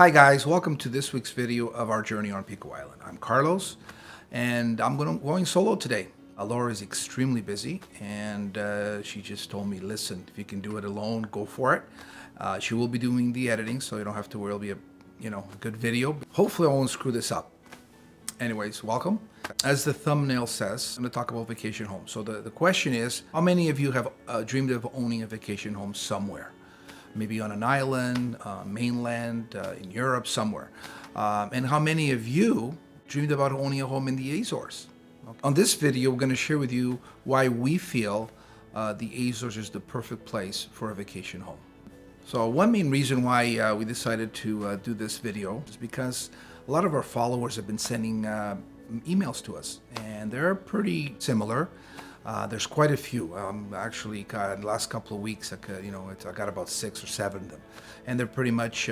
Hi guys, welcome to this week's video of our journey on Pico Island. I'm Carlos and I'm going solo today. Laura is extremely busy and she just told me, listen, if you can do it alone, go for it. She will be doing the editing, so you don't have to worry, it'll be a good video. Hopefully I won't screw this up. Anyways, welcome. As the thumbnail says, I'm going to talk about vacation homes. So the question is, how many of you have dreamed of owning a vacation home somewhere? Maybe on an island, mainland, in Europe, somewhere. And how many of you dreamed about owning a home in the Azores? Okay. On this video, we're going to share with you why we feel the Azores is the perfect place for a vacation home. So one main reason why we decided to do this video is because a lot of our followers have been sending emails to us, and they're pretty similar. There's quite a few. Actually, in the last couple of weeks, I got about 6 or 7 of them, and they're pretty much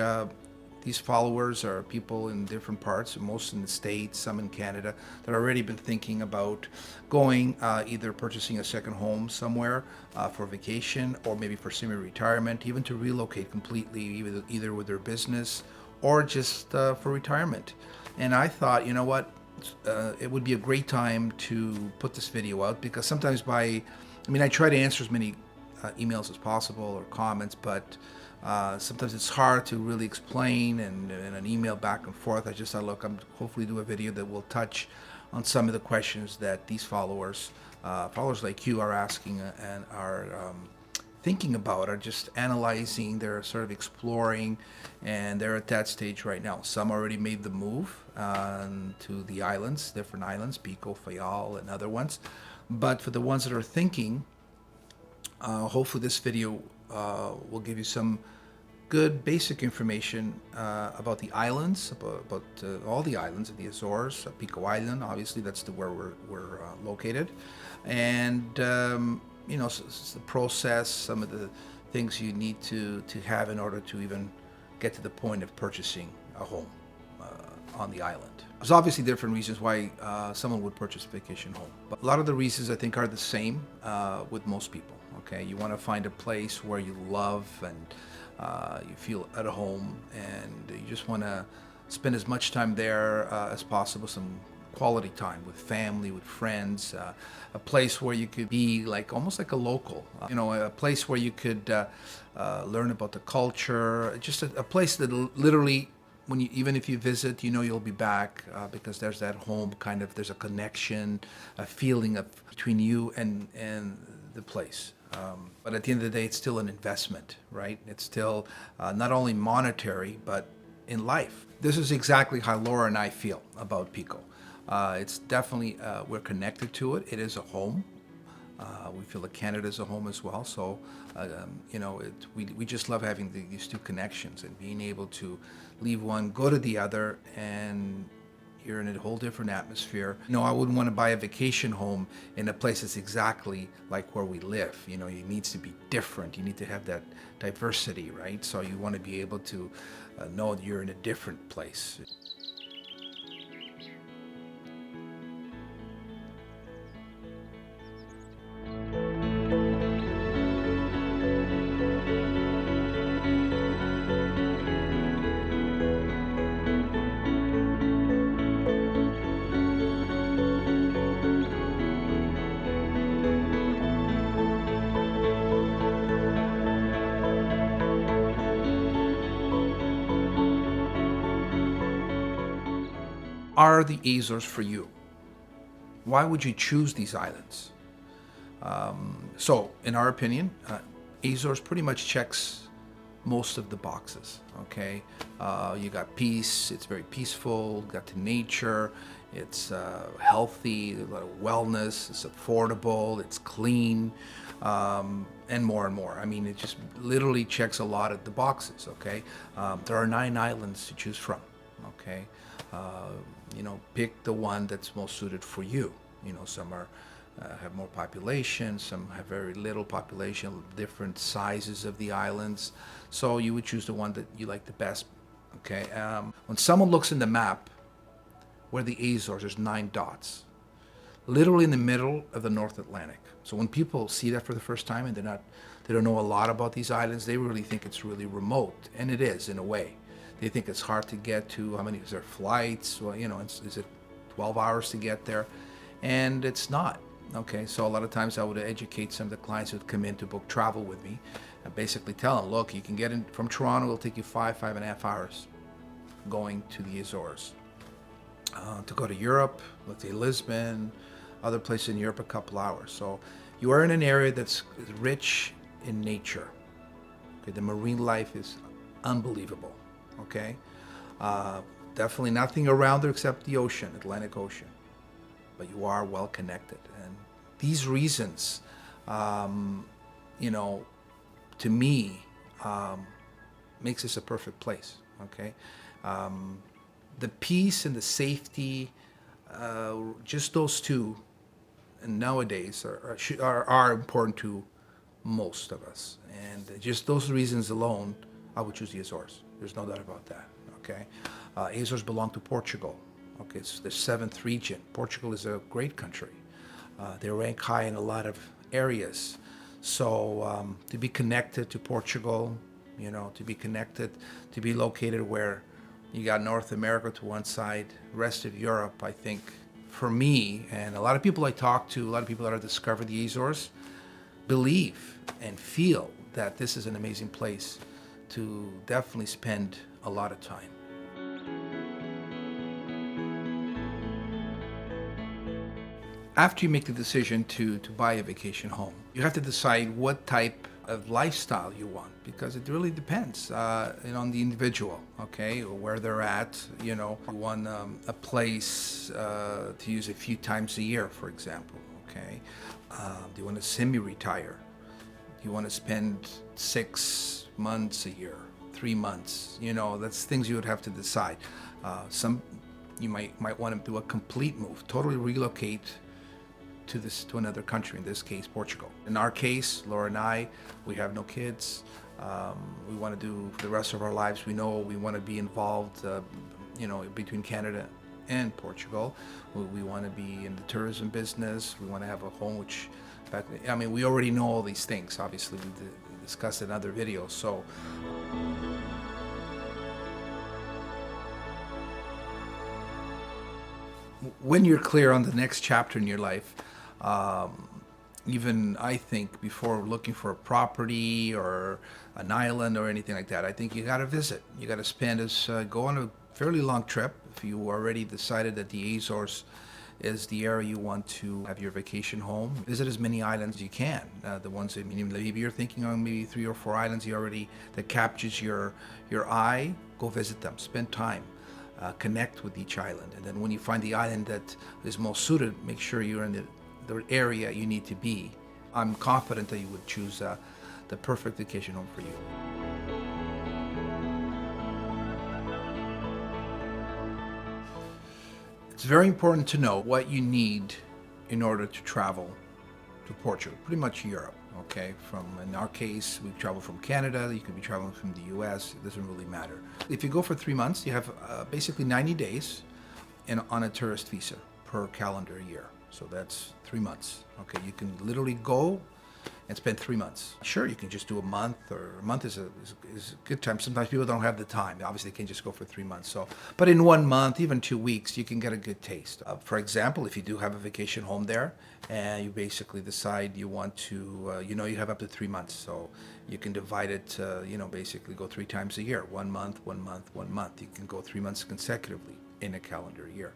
these followers are people in different parts, most in the States, some in Canada, that already been thinking about going either purchasing a second home somewhere for vacation, or maybe for semi-retirement, even to relocate completely, either with their business or just for retirement. And I thought, you know what? It would be a great time to put this video out, because sometimes I try to answer as many emails as possible or comments, but sometimes it's hard to really explain and an email back and forth. I just thought, look, I'm hopefully do a video that will touch on some of the questions that these followers like you are asking and are thinking about, are just analyzing, they're sort of exploring, and they're at that stage right now. Some already made the move to the islands, different islands, Pico, Fayal, and other ones. But for the ones that are thinking, hopefully this video will give you some good basic information about the islands, about all the islands of the Azores, Pico Island, obviously that's where we're located, and the process, some of the things you need to have in order to even get to the point of purchasing a home on the island. There's obviously different reasons why someone would purchase a vacation home, but a lot of the reasons I think are the same with most people. Okay, you want to find a place where you love and you feel at home, and you just want to spend as much time there as possible, some quality time with family, with friends, a place where you could be almost like a local, a place where you could learn about the culture, just a place that literally, even if you visit, you'll be back because there's that home kind of, there's a connection, a feeling between you and the place. But at the end of the day, it's still an investment, right? It's still not only monetary, but in life. This is exactly how Laura and I feel about Pico. It's definitely, we're connected to it. It is a home. We feel that Canada is a home as well. So, we just love having these two connections and being able to leave one, go to the other, and you're in a whole different atmosphere. I wouldn't want to buy a vacation home in a place that's exactly like where we live. It needs to be different. You need to have that diversity, right? So you want to be able to know that you're in a different place. Are the Azores for you? Why would you choose these islands? So, in our opinion, Azores pretty much checks most of the boxes. Okay, you got peace. It's very peaceful. Got the nature. It's healthy. A lot of wellness. It's affordable. It's clean, and more and more. It just literally checks a lot of the boxes. Okay, there are 9 islands to choose from. Okay. Pick the one that's most suited for you. Some have more population, some have very little population, different sizes of the islands. So you would choose the one that you like the best. Okay. When someone looks in the map, where the Azores, there's 9 dots, literally in the middle of the North Atlantic. So when people see that for the first time and they don't know a lot about these islands, they really think it's really remote, and it is in a way. They think it's hard to get to. How many is there flights? Well, is it 12 hours to get there? And it's not. Okay, so a lot of times I would educate some of the clients who would come in to book travel with me. I basically tell them, look, you can get in from Toronto. It'll take you 5.5 hours going to the Azores. To go to Europe, let's say Lisbon, other places in Europe, a couple hours. So you are in an area that's rich in nature. Okay, the marine life is unbelievable. Okay, definitely nothing around there except the ocean, Atlantic Ocean. But you are well connected, and these reasons, to me, makes this a perfect place. Okay, the peace and the safety, just those two, and nowadays are important to most of us, and just those reasons alone, I would choose the Azores. There's no doubt about that. Okay, Azores belong to Portugal. Okay, it's the 7th region. Portugal is a great country. They rank high in a lot of areas. So to be connected to Portugal, to be connected, to be located where you got North America to one side, rest of Europe, I think, for me, and a lot of people I talk to, a lot of people that have discovered the Azores, believe and feel that this is an amazing place to definitely spend a lot of time. After you make the decision to buy a vacation home, you have to decide what type of lifestyle you want, because it really depends on the individual, okay, or where they're at. You want a place to use a few times a year, for example, okay? Do you want to semi-retire? Do you want to spend 6 months a year, 3 months? That's things you would have to decide. You might want to do a complete move, totally relocate to another country, in this case Portugal. In our case, Laura and I, we have no kids. We want to do for the rest of our lives, we know we want to be involved between Canada and Portugal. We want to be in the tourism business. We want to have a home, which, we already know all these things. Obviously, we discussed in other videos. So when you're clear on the next chapter in your life, even I think before looking for a property or an island or anything like that, I think you got to visit. You got to go on a fairly long trip. If you already decided that the Azores is the area you want to have your vacation home, visit as many islands as you can. The ones that maybe you're thinking on, maybe 3 or 4 islands that captures your eye. Go visit them. Spend time. Connect with each island, and then when you find the island that is most suited, make sure you're in the area you need to be. I'm confident that you would choose the perfect vacation home for you. It's very important to know what you need in order to travel to Portugal, pretty much Europe. Okay, in our case, we travel from Canada. You could be traveling from the U.S. It doesn't really matter. If you go for 3 months, you have basically 90 days on a tourist visa per calendar year. So that's 3 months. Okay, you can literally go and spend 3 months. Sure, you can just do a month, or a month is a good time. Sometimes people don't have the time. Obviously, they can't just go for 3 months. But in 1 month, even 2 weeks, you can get a good taste. For example, if you do have a vacation home there, and you basically decide you want to, you have up to 3 months. So you can divide it, basically go 3 times a year. 1 month, 1 month, 1 month. You can go 3 months consecutively in a calendar year.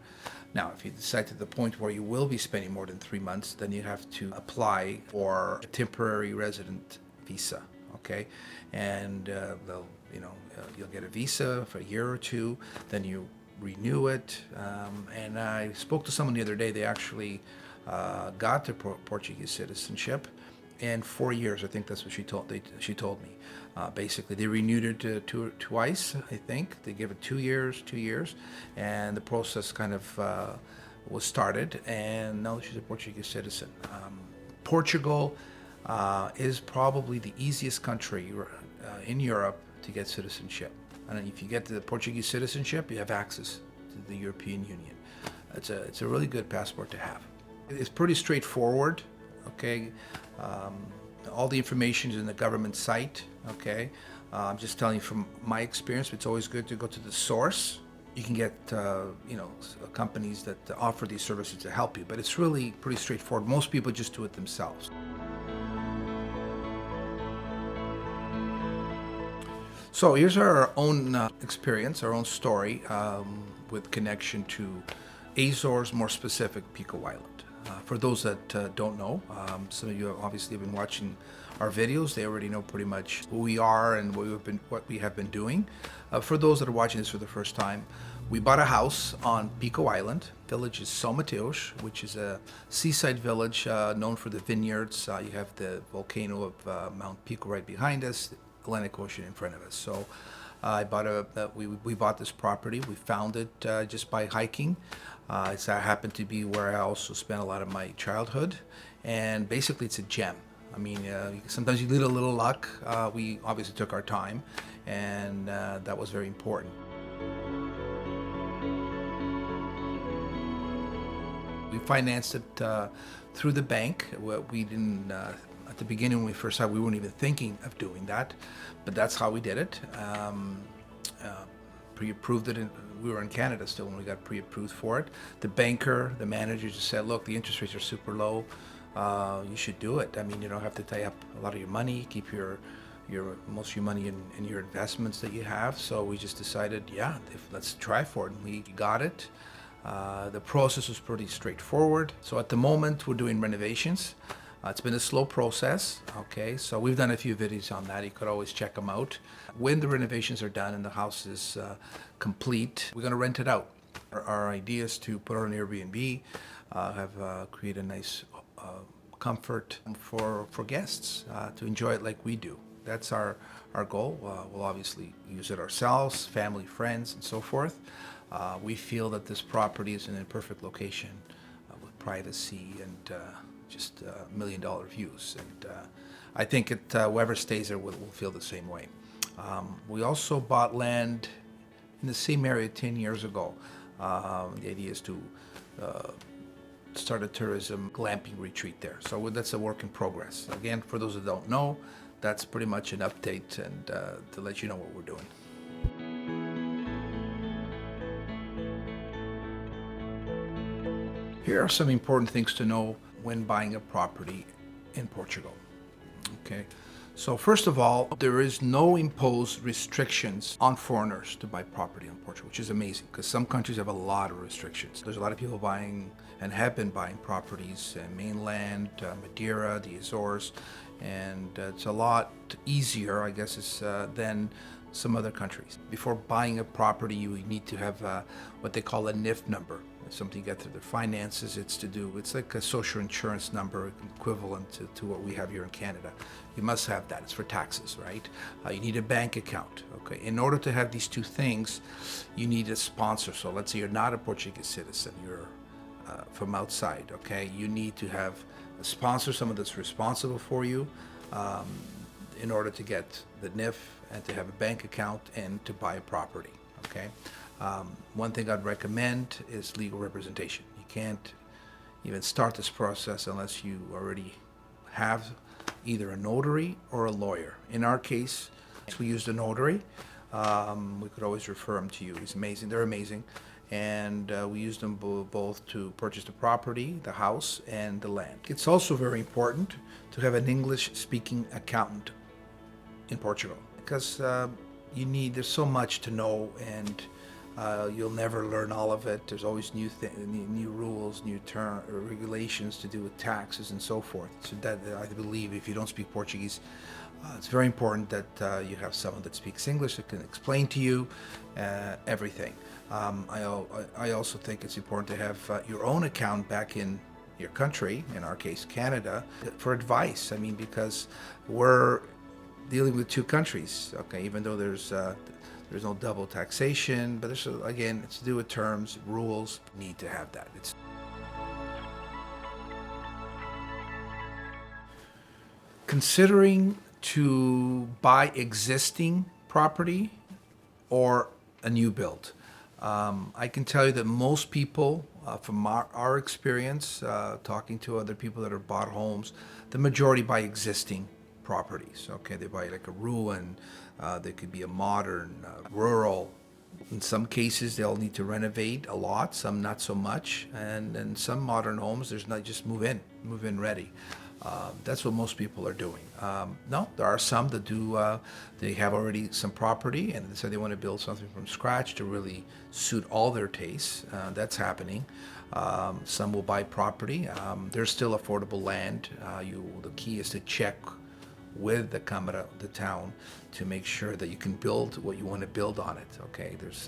Now, if you decide to the point where you will be spending more than 3 months, then you have to apply for a temporary resident visa, okay? And you'll get a visa for a year or two, then you renew it. And I spoke to someone the other day. They actually got their Portuguese citizenship in 4 years. I think that's what she told me. Basically, they renewed it twice, I think. They gave it 2 years, and the process kind of was started, and now she's a Portuguese citizen. Portugal is probably the easiest country in Europe to get citizenship. And if you get the Portuguese citizenship, you have access to the European Union. It's a really good passport to have. It's pretty straightforward, okay? All the information is in the government site, okay? I'm just telling you from my experience, it's always good to go to the source. You can get, companies that offer these services to help you, but it's really pretty straightforward. Most people just do it themselves. So here's our own experience, our own story with connection to Azores, more specific, Pico Island. For those that don't know, some of you obviously have been watching our videos. They already know pretty much who we are and what we have been doing. For those that are watching this for the first time, we bought a house on Pico Island. Village is Sao Jorge, which is a seaside village known for the vineyards. You have the volcano of Mount Pico right behind us, the Atlantic Ocean in front of us. So we bought this property. We found it just by hiking. It happened to be where I also spent a lot of my childhood, and basically it's a gem. I mean, sometimes you need a little luck. We obviously took our time, and that was very important. We financed it through the bank. We didn't, at the beginning when we first started, we weren't even thinking of doing that, but that's how we did it. Pre-approved it. We were in Canada still when we got pre-approved for it. The banker, the manager just said, look, the interest rates are super low. You should do it. I mean, you don't have to tie up a lot of your money, keep your most of your money in your investments that you have. So we just decided, let's try for it. And we got it. The process was pretty straightforward. So at the moment, we're doing renovations. It's been a slow process, okay? So we've done a few videos on that. You could always check them out. When the renovations are done and the house is complete, we're gonna rent it out. Our idea is to put it on Airbnb, create a nice comfort for guests to enjoy it like we do. That's our goal. We'll obviously use it ourselves, family, friends, and so forth. We feel that this property is in a perfect location with privacy and just $1 million views, and I think whoever stays there will feel the same way. We also bought land in the same area 10 years ago. The idea is to start a tourism glamping retreat there. So that's a work in progress. Again, for those that don't know, that's pretty much an update and to let you know what we're doing. Here are some important things to know when buying a property in Portugal. Okay, so first of all, there is no imposed restrictions on foreigners to buy property in Portugal, which is amazing because some countries have a lot of restrictions. There's a lot of people buying and have been buying properties in mainland, Madeira, the Azores, and it's a lot easier, I guess, than some other countries. Before buying a property, you need to have what they call a NIF number. It's something you get through their finances. It's like a social insurance number equivalent to what we have here in Canada. You must have that. It's for taxes, right? You need a bank account, okay? In order to have these two things, you need a sponsor. So let's say you're not a Portuguese citizen, you're from outside, okay? You need to have a sponsor, someone that's responsible for you in order to get the NIF and to have a bank account and to buy a property, okay? One thing I'd recommend is legal representation. You can't even start this process unless you already have either a notary or a lawyer. In our case, we used a notary. We could always refer them to you. He's amazing. They're amazing. And we used them both to purchase the property, the house, and the land. It's also very important to have an English-speaking accountant in Portugal because there's so much to know, and you'll never learn all of it. There's always new rules, new regulations to do with taxes and so forth. So that I believe if you don't speak Portuguese, it's very important that you have someone that speaks English that can explain to you everything. I also think it's important to have your own account back in your country, in our case Canada, for advice. I mean, because we're dealing with two countries, okay, even though there's no double taxation, but again, it's to do with terms, rules, need to have that. Considering to buy existing property or a new build. I can tell you that most people, from our experience, talking to other people that have bought homes, the majority buy existing properties. Okay, they buy like a ruin, They could be a modern, rural. In some cases, they'll need to renovate a lot, some not so much. And in some modern homes, there's not just move in ready. That's what most people are doing. No, there are some that do, they have already some property and so they want to build something from scratch to really suit all their tastes. That's happening. Some will buy property. There's still affordable land. The key is to check with the Cámara, the town, to make sure that you can build what you want to build on it. Okay, there's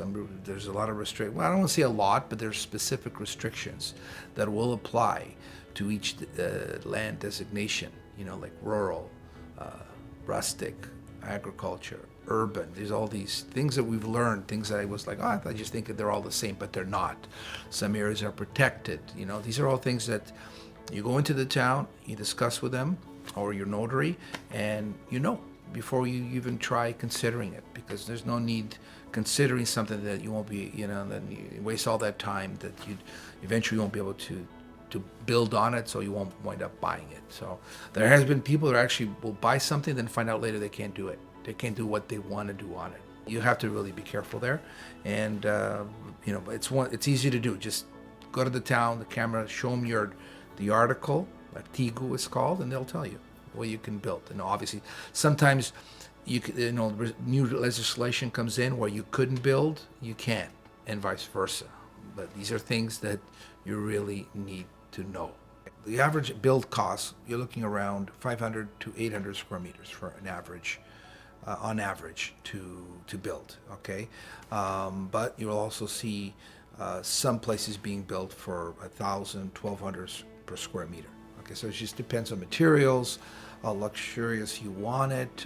a lot of well, I don't want to say a lot, but there's specific restrictions that will apply to each land designation. You know, like rural, rustic, agriculture, urban. There's all these things that we've learned, things that I was like, oh, I just think that they're all the same, but they're not. Some areas are protected. You know, these are all things that you go into the town, you discuss with them or your notary, and you know before you even try considering it, because there's no need considering something that you won't be, you know, then you waste all that time that you eventually won't be able to build on it, so you won't wind up buying it. So there has been people that actually will buy something, then find out later they can't do it. They can't do what they want to do on it. You have to really be careful there, and you know, it's easy to do. Just go to the town, the camera, show them the article, artigo is called, and they'll tell you what you can build. And obviously, sometimes you know, new legislation comes in where you couldn't build, you can, and vice versa. But these are things that you really need to know. The average build cost, you're looking around 500 to 800 square meters for an average, on average, to build. Okay, but you'll also see some places being built for 1,000, 1,200 per square meter. Okay, so it just depends on materials, how luxurious you want it.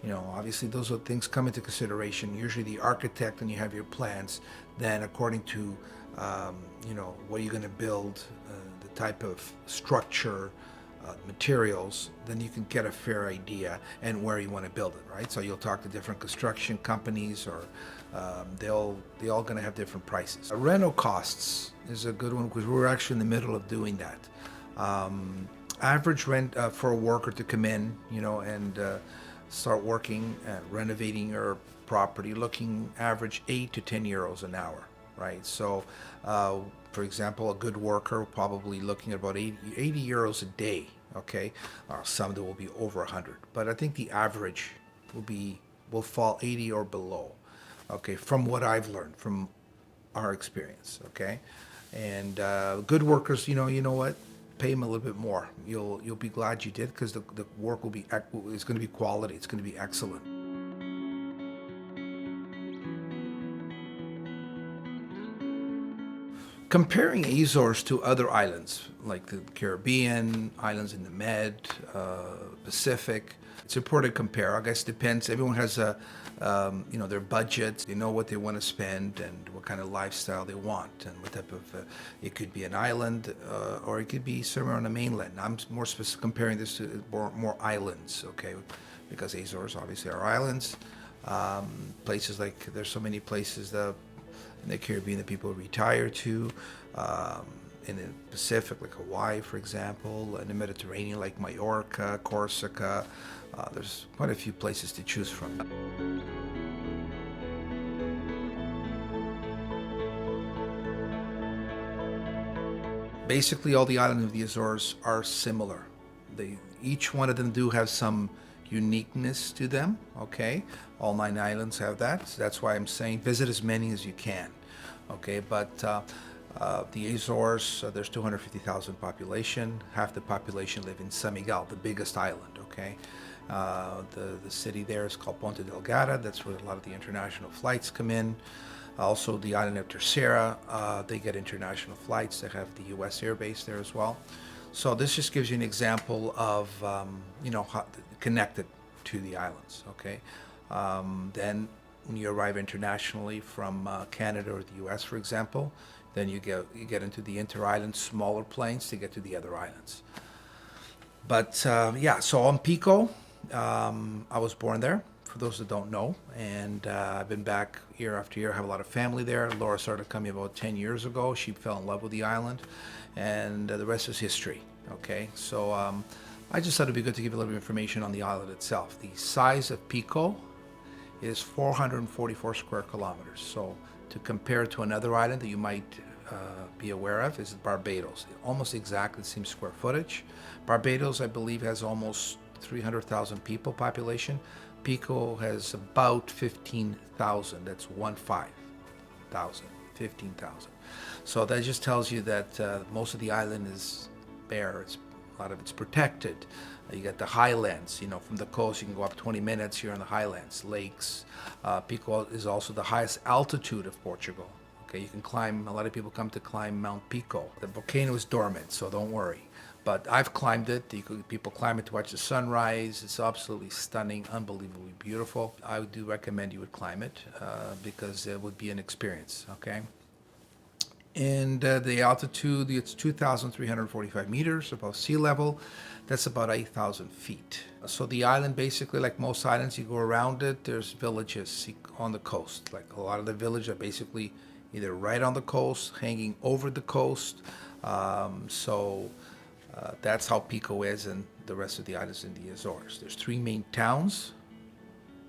You know, obviously those are things come into consideration. Usually the architect, and you have your plans, then according to you know, what you're going to build, the type of structure, materials, then you can get a fair idea and where you want to build it, right? So you'll talk to different construction companies, or they all going to have different prices. Reno costs is a good one because we're actually in the middle of doing that. Average rent for a worker to come in, you know, and start working, renovating your property, looking average 8 to 10 euros an hour, right? So, for example, a good worker probably looking at about 80 euros a day, okay? Some that will be over 100, but I think the average will fall 80 or below, okay? From what I've learned from our experience, okay? And good workers, you know what? Pay them a little bit more. You'll be glad you did, because the work is going to be quality. It's going to be excellent. Comparing Azores to other islands like the Caribbean, islands in the Med, Pacific, it's important to compare. I guess it depends. Everyone has you know, their budgets. They know what they want to spend and what kind of lifestyle they want, and what type of. It could be an island, or it could be somewhere on the mainland. I'm more comparing this to more islands, okay? Because Azores obviously are islands. Places like, there's so many places in the Caribbean that people retire to. In the Pacific, like Hawaii, for example. In the Mediterranean, like Mallorca, Corsica. There's quite a few places to choose from. Basically, all the islands of the Azores are similar. Each one of them do have some uniqueness to them, okay? All 9 islands have that. So that's why I'm saying visit as many as you can, okay? But the Azores, there's 250,000 population. Half the population live in San Miguel, the biggest island, okay? The city there is called Ponta Delgada. That's where a lot of the international flights come in. Also, the island of Terceira, they get international flights. They have the U.S. Air Base there as well. So this just gives you an example of, you know, how connected to the islands, okay? Then when you arrive internationally from Canada or the U.S., for example, then you get into the inter-island smaller planes to get to the other islands. But yeah, so on Pico, I was born there, for those that don't know, and I've been back year after year. I have a lot of family there. Laura started coming about 10 years ago. She fell in love with the island, and the rest is history, okay? So I just thought it'd be good to give a little bit of information on the island itself. The size of Pico is 444 square kilometers. So to compare to another island that you might be aware of is Barbados. Almost exactly the same square footage. Barbados, I believe, has almost 300,000 people population. Pico has about 15,000. That's 15,000, 15,000. So that just tells you that most of the island is bare. A lot of it's protected. You got the highlands, from the coast, you can go up 20 minutes, you're in the highlands, lakes. Pico is also the highest altitude of Portugal. Okay, you can climb, a lot of people come to climb Mount Pico. The volcano is dormant, so don't worry. But I've climbed it. People climb it to watch the sunrise. It's absolutely stunning, unbelievably beautiful. I do recommend you would climb it because it would be an experience, okay? And the altitude, it's 2,345 meters above sea level. That's about 8,000 feet. So the island, basically, like most islands, you go around it, there's villages on the coast. Like a lot of the villages are basically either right on the coast, hanging over the coast. That's how Pico is, and the rest of the islands in the Azores. There's three main towns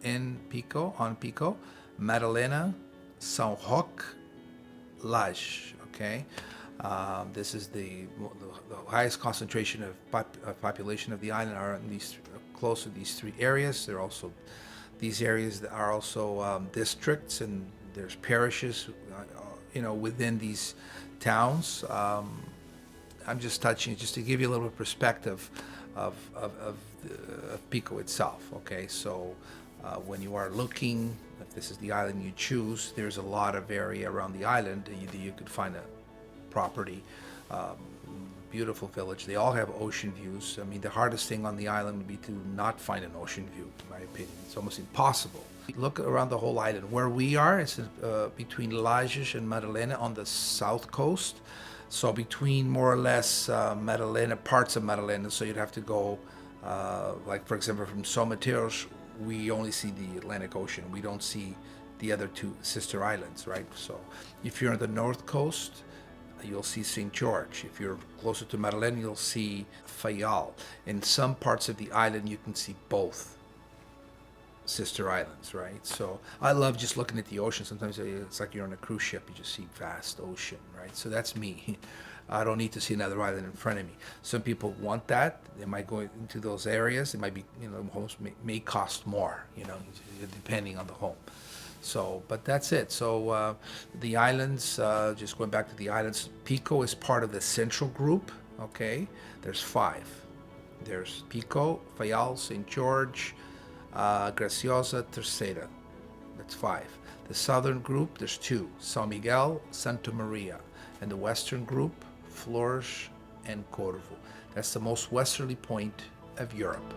in Pico, on Pico: Madalena, Sao Jorge, Laje. Okay, this is the highest concentration of population of the island are in these close to these three areas. There are also these areas that are also districts, and there's parishes, within these towns. I'm just touching just to give you a little bit of perspective of Pico itself. Okay, so when you are looking, if this is the island you choose, there's a lot of area around the island. You could find a property, beautiful village. They all have ocean views. I mean, the hardest thing on the island would be to not find an ocean view, in my opinion. It's almost impossible. Look around the whole island. Where we are, it's between Lajes and Madalena on the south coast. So between more or less Madalena, parts of Madalena, so you'd have to go, like for example, from São Mateus, we only see the Atlantic Ocean. We don't see the other two sister islands, right? So if you're on the north coast, you'll see St. George. If you're closer to Madalena, you'll see Faial. In some parts of the island, you can see both sister islands, right? So I love just looking at the ocean. Sometimes it's like you're on a cruise ship. You just see vast ocean, right? So that's me. I don't need to see another island in front of me. Some people want that. They might go into those areas. It might be, homes may cost more, depending on the home. So, but that's it. So the islands, just going back to the islands, Pico is part of the central group, okay? There's 5. There's Pico, Faial, St. George, Graciosa, Terceira. That's 5. The southern group, there's 2, São Miguel, Santa Maria. And the western group, Flores and Corvo. That's the most westerly point of Europe.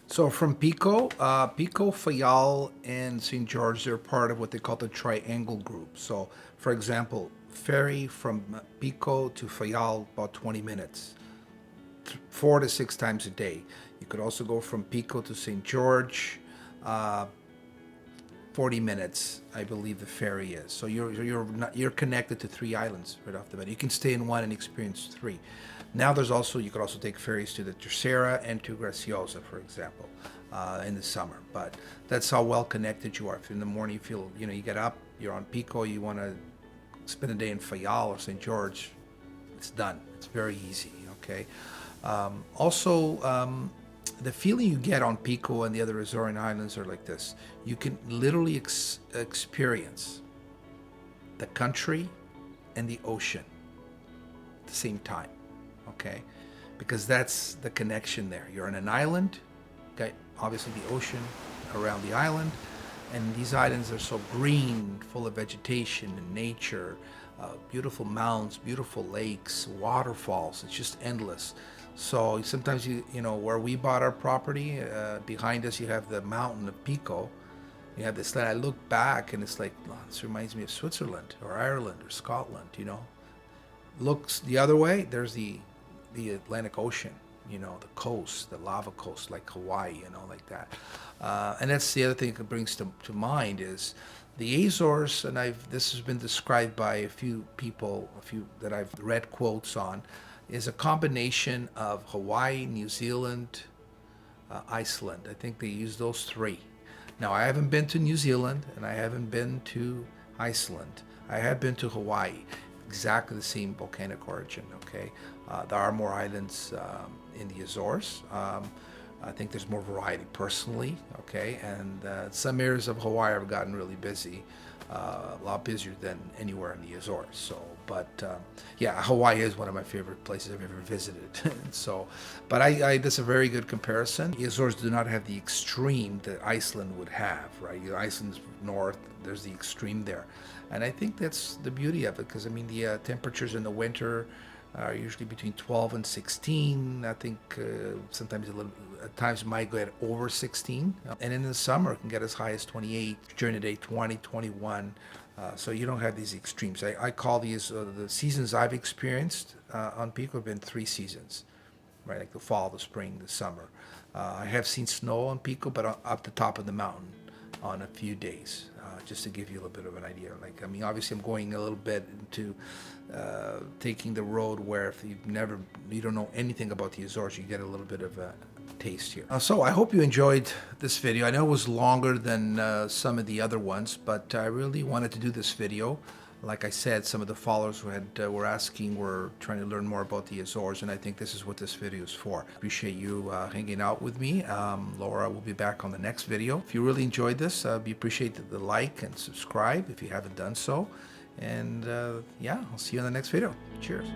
So from Pico, Fayal, and St. George, they're part of what they call the Triangle Group. So, for example, ferry from Pico to Fayal, about 20 minutes, 4 to 6 times a day. You could also go from Pico to St. George, 40 minutes, I believe the ferry is. So you're connected to 3 islands right off the bat. You can stay in one and experience 3. Now you could also take ferries to the Terceira and to Graciosa, for example, in the summer. But that's how well connected you are. If in the morning you feel, you get up, you're on Pico, you want to spend a day in Fayal or St. George, it's done. It's very easy, okay? The feeling you get on Pico and the other Azorean Islands are like this. You can literally experience the country and the ocean at the same time, okay? Because that's the connection there. You're on an island, okay? obviously the ocean around the island. And these islands are so green, full of vegetation and nature, beautiful mountains, beautiful lakes, waterfalls. It's just endless. So sometimes you know, where we bought our property, behind us you have the mountain of Pico. You have this land. I look back and it's like, oh, this reminds me of Switzerland or Ireland or Scotland. You know, looks the other way. There's the Atlantic Ocean. You know, the coast, the lava coast, like Hawaii. You know, like that. And that's the other thing it brings to mind is the Azores. And this has been described by a few people, a few that I've read quotes on, is a combination of Hawaii, New Zealand, Iceland. I think they use those three. Now, I haven't been to New Zealand and I haven't been to Iceland. I have been to Hawaii, exactly the same volcanic origin, okay? There are more islands in the Azores. I think there's more variety personally, okay? And some areas of Hawaii have gotten really busy, a lot busier than anywhere in the Azores. So, but yeah, Hawaii is one of my favorite places I've ever visited. So, but that's a very good comparison. The Azores do not have the extreme that Iceland would have, right? Iceland's north, there's the extreme there. And I think that's the beauty of it, because I mean, the temperatures in the winter are usually between 12 and 16. I think sometimes at times might get over 16. And in the summer, it can get as high as 28. During the day, 20, 21. So you don't have these extremes. I call these, the seasons I've experienced on Pico have been 3 seasons, right? Like the fall, the spring, the summer. I have seen snow on Pico, but up the top of the mountain on a few days. Just to give you a little bit of an idea. Like, I mean, obviously I'm going a little bit into taking the road where if you don't know anything about the Azores, you get a little bit of a taste here. So I hope you enjoyed this video. I know it was longer than some of the other ones, but I really wanted to do this video. Like I said, some of the followers who were asking were trying to learn more about the Azores, and I think this is what this video is for. Appreciate you hanging out with me. Laura will be back on the next video. If you really enjoyed this, we appreciate the like and subscribe if you haven't done so. And yeah, I'll see you in the next video. Cheers.